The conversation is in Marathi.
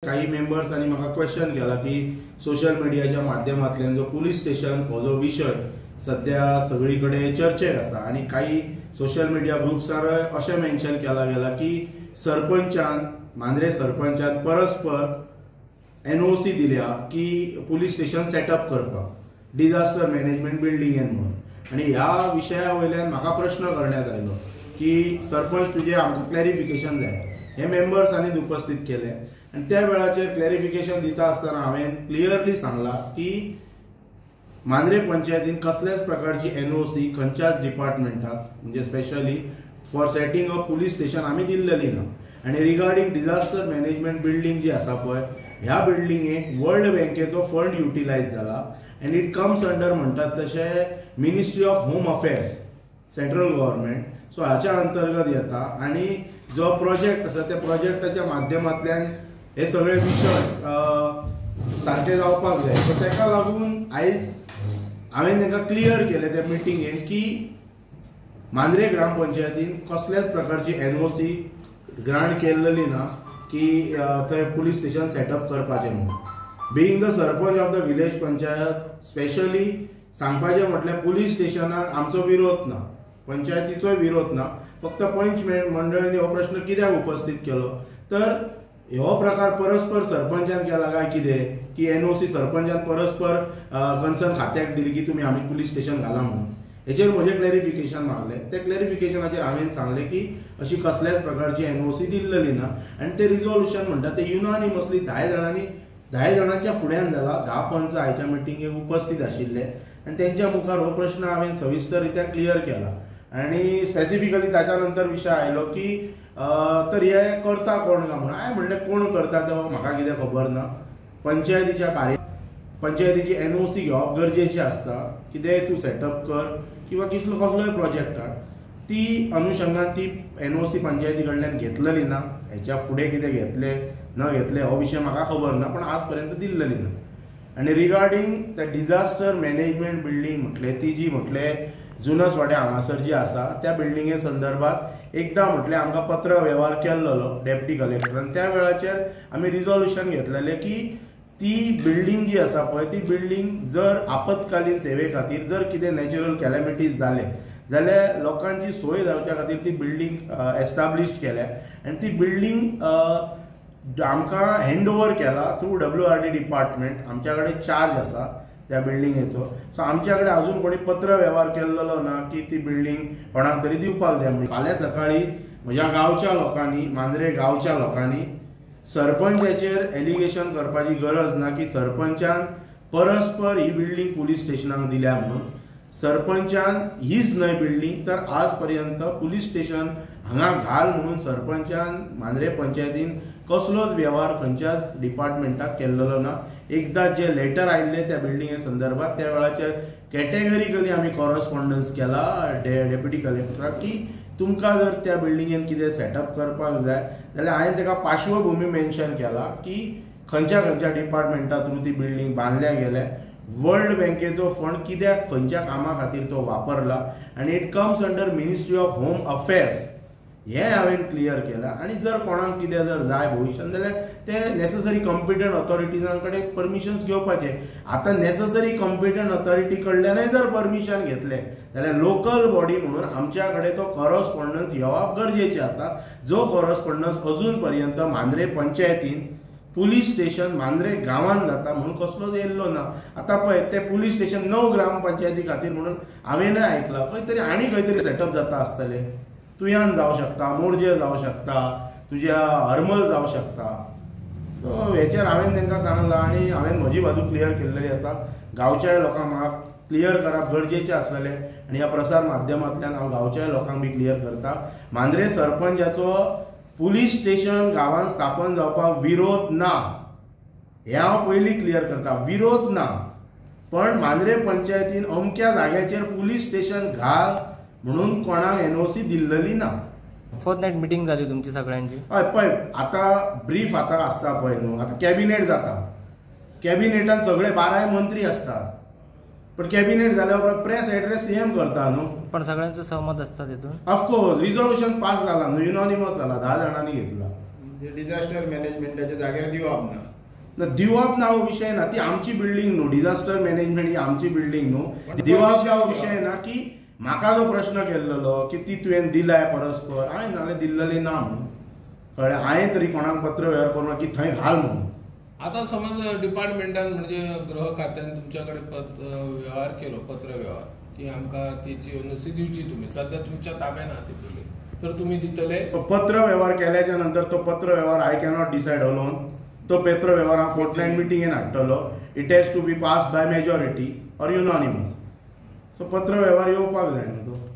काही मेंबर्सांनी म्हाका क्वेश्चन केला की सोशल मिडियाच्या माध्यमांतल्यान जो पुलीस स्टेशन हो जो विषय सध्या सगळीकडे चर्चेक आसा आणि काही सोशल मिडिया ग्रुप्सार अशें मेन्शन केला गेला की सरपंचान मांद्रे सरपंचान परस्पर NOC दिल्या की पुलीस स्टेशन सेटअप करपाक डिझास्टर मॅनेजमेंट बिल्डिंगेन म्हणून. आणि ह्या विशया वयल्यान म्हाका प्रश्न करण्यात आयलो की सरपंच तुझे आमकां क्लॅरिफिकेशन जाय. हे मेंबर्सांनी उपस्थित केले आणि त्या वेळाचेर क्लॅरिफिकेशन दिता आसतना हांवें क्लियरली सांगला की मांद्रे पंचायतीन कसल्याच प्रकारची NOC खंयच्याच डिपार्टमेंटाक म्हणजे specially for setting up police station आमी दिल्लेली ना. आणि रिगार्डिंग डिझास्टर मॅनेजमेंट बिल्डिंग जी आसा पळय ह्या बिल्डिंगेक वर्ल्ड बँकेचो फंड युटिलायज जाला अँड इट कम्स अंडर म्हणटात तशें ministry of home affairs central government. So हाच्या अंतर्गत येता आणि जो प्रोजेक्ट आसा त्या प्रोजेक्टाच्या माध्यमांतल्यान हे सगळे विशय सारखे जावपाक जाय. सो ताका लागून आयज हांवें तांकां क्लियर केलें त्या मिटिंगेन की मांद्रे ग्रामपंचायतीन कसल्याच प्रकारची NOC ग्रांट केल्ली ना की थंय पुलीस स्टेशन सेटअप करपाचें म्हणून. Being the sarpanch of the village panchayat specially सांगपाचें म्हटल्यार पुलीस स्टेशनाक आमचो विरोध ना, पंचायतीचोय विरोध ना. फक्त पंच मंडळांनी हो प्रश्न कित्याक उपस्थित केलो तर हो प्रकार परस्पर सरपंचान केला काय कितें की NOC सरपंचान परस्पर कन्सर्न खात्याक दिली की तुमी आमी पुलीस स्टेशन घाला म्हणून. हेचेर म्हजें क्लॅरिफिकेशन मागलें. त्या क्लॅरिफिकेशनाचेर हांवें सांगलें की अशी कसल्याच प्रकारची NOC दिल्लेली ना आनी ते रिझोल्युशन म्हणटा ते युनानिमसली 10 जाणांच्या फुड्यान जाला. 10 पंच आयच्या मिटिंगेक उपस्थित आशिल्ले आनी तेंच्या मुखार हो प्रश्न हांवें सविस्तर रित्या क्लियर केला. आणि स्पेसिफिकली ताच्या नंतर विशय आयलो की तर हे करता कोण काय म्हणून. हांवें म्हणलें कोण करता तो म्हाका कितें खबर ना. पंचायतीची NOC घेवप गरजेचें आसता. कितेंय तूं सेटअप कर किंवा कसलोय प्रोजेक्ट हाड ती अनुशंगान ती NOC पंचायती कडल्यान घेतलेली ना. हेच्या फुडें कितें घेतले न घेतले हो विशय म्हाका खबर ना पण आज पर्यंत दिल्लेली ना. आणि regarding the disaster management building म्हटले ती जी म्हटले जुनस वाड्या हांगासर जी आसा त्या बिल्डिंगे संदर्भात एकदा म्हटले आमकां पत्र व्यवहार केल्लो डेप्टी कलेक्टरान. त्या वेळाचेर आमी रिझोल्युशन घेतलेलें की ती बिल्डिंग जी आसा पळय ती बिल्डिंग जर आपत्कालीन सेवे खातीर जर कितें नॅचरल कॅलॅमिटीज जाले जाल्यार लोकांची सोय जावच्या खातीर ती बिल्डिंग एस्टाब्लिश केल्या आनी ती बिल्डिंग आमकां हँड ओवर केला थ्रू WRD डिपार्टमेंट. आमच्या कडेन चार्ज आसा त्या बिल्डिंगेचो. सो आमच्या कडेन अजून कोणी पत्र व्यवहार केल्लो ना की ती बिल्डिंग कोणाक तरी दिवपाक जाय म्हणून. फाल्यां सकाळी म्हज्या गांवच्या लोकांनी मांद्रे गांवच्या लोकांनी सरपंचाचेर एलिगेशन करपाची गरज ना की सरपंचान परस्पर ही बिल्डिंग पुलीस स्टेशनाक दिल्या म्हणून. सरपंचान हीच न्हय बिल्डिंग तर आज पर्यंत पुलीस स्टेशन हांगा घाल म्हणून सरपंचान मांद्रे पंचायतीन कसलोच व्यवहार खंयच्याच डिपार्टमेंटाक केल्लो ना. एकदा जे लेटर आयिल्ले त्या बिल्डिंगे संदर्भात त्या वेळाचेर कॅटेगरिकली आमी कॉरस्पॉन्डन्स केला डेप्युटी कलेक्टराक की तुमकां जर त्या बिल्डिंगेन कितें सेटअप करपाक जाय जाल्यार हांवें ताका पार्श्वभूमी मेन्शन केला की खंयच्या डिपार्टमेंटा थ्रू ती बिल्डिंग बांदल्या गेल्या. वर्ल्ड बँकेचो फंड कित्याक खंयच्या कामा खातीर तो वापरला आनी it comes under ministry of home affairs हें हांवें क्लियर केलां. आनी जर कोणाक कितें जर जाय भविश्यान जाल्यार ते नेसेसरी कॉम्पिटंट ऑथॉरिटीजां कडेन परमिशन्स घेवपाचे. आतां नेसेसरी कॉम्पिटंट ऑथॉरिटी कडल्यानय जर परमिशन घेतलें जाल्यार लोकल बॉडी म्हणून आमच्या कडेन तो कॉरस्पॉन्डन्स येवप गरजेचें आसा. जो कॉरस्पॉन्डन्स अजून पर्यंत मांद्रे पंचायतीन पुलीस स्टेशन मांद्रे गांवांत जाता म्हणून कसलोच येयल्लो ना. आतां पळय ते पुलीस स्टेशन 9 ग्रामपंचायती खातीर म्हणून हांवेंनय आयकलां खंय तरी आनी खंय तरी सेटअप जाता आसतलें. तुयान जावं शकता, मोरजे जावं शकता, तुज्या हरमल जावं शकता. सो हेचेर हांवें तांकां सांगलां आनी हांवें म्हजी बाजू क्लियर केल्लेली आसा. गांवच्या लोकांक म्हाका क्लियर करप गरजेचें आसलेलें आनी ह्या प्रसार माध्यमांतल्यान हांव गांवच्या लोकांक बी क्लियर करता. मांद्रे सरपंचाचो पुलीस स्टेशन गांवांत स्थापन जावपाक विरोध ना हें हांव पयलीं क्लियर करता. विरोध ना पण मांद्रे पंचायतीन अमक्या जाग्याचेर पुलीस स्टेशन घाल म्हणून कोणाक NOC दिल्लेली ना. फोर्थ मिटिंग जाली तुमची सगळ्यांची. हय पळय आतां ब्रीफ आतां आसता पळय न्हू. आतां कॅबिनेट जाता. कॅबिनेटान सगळे 12 मंत्री असतात पण कॅबिनेट जाल्या उपरांत प्रेस एड्रेस CM करता न्हू. पण सगळ्यांचं सहमत असता तितून. ऑफकोर्स रिझोल्युशन पास जाला न्हू. युनानिमस जाला. 10 जाणांनी घेतला. म्हणजे डिझास्टर मॅनेजमेंटाच्या जाग्यार दिवप ना. दिवप ना हो विषय ना, ती आमची बिल्डिंग न्हू. डिझास्टर मॅनेजमेंट ही आमची बिल्डिंग न्हू. दिवप हा विषय ना की म्हाका जो प्रश्न केल्लो की ती तुवें दिलाय परस्पर, हांवें सांगलें दिल्लेली ना म्हणून. कळ्ळें? हांवें तरी कोणाक पत्र व्यवहार करूं की थंय घाल म्हणून. आता समज डिपार्टमेंटान म्हणजे गृह खात्यान तुमच्याकडे व्यवहार केलो, पत्र व्यवहार, की आमकां तेची एनओसी दिवची, तुम्ही सध्या तुमच्या ताब्यान आहा ती पयली, तर तुम्ही दितले? पत्र व्यवहार केल्याच्या नंतर तो पत्र व्यवहार आय कॅनॉट डिसायड अलोन. तो पत्र व्यवहार हांव फोर्टनायट मिटिंगेन हाडटलो. It has to be passed by majority or unanimous. So पत्र व्यवहार येवपाक जाय न्हू तो.